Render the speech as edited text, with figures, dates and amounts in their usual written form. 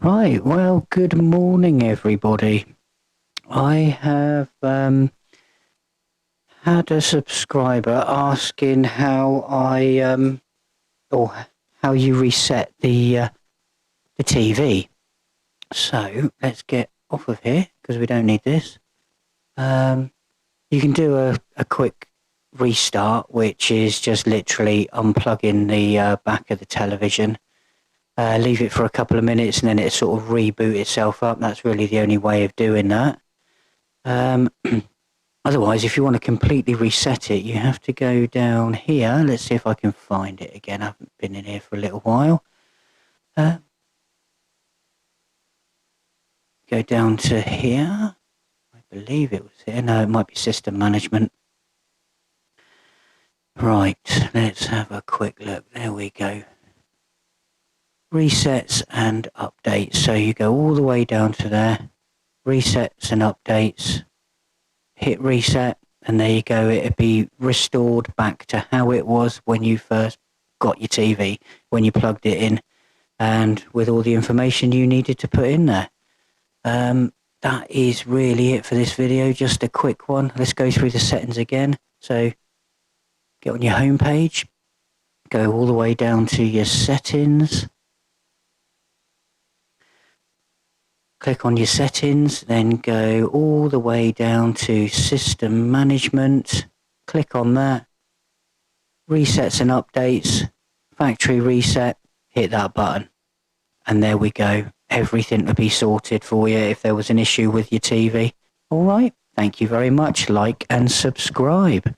Right, well, good morning, everybody. I have had a subscriber asking how or how you reset the TV. So let's get off of here because we don't need this. You can do a quick restart, which is just literally unplugging the back of the television. Leave it for a couple of minutes and then it sort of reboot itself up. That's really the only way of doing that. Otherwise, if you want to completely reset it, you have to go down here. Let's see if I can find it again. I haven't been in here for a little while. Go down to here. I believe it was here. No, it might be system management. Right, let's have a quick look. There we go. Resets and updates. So you go all the way down to there. Resets and updates. Hit reset, and there you go. It'll be restored back to how it was when you first got your TV, when you plugged it in, and with all the information you needed to put in there. That is really it for this video. Just a quick one. Let's go through the settings again. So get on your home page, go all the way down to your settings. Click on your settings, then go all the way down to system management. Click on that. Resets and updates, factory reset, hit that button. And there we go. Everything will be sorted for you if there was an issue with your TV. All right. Thank you very much. Like and subscribe.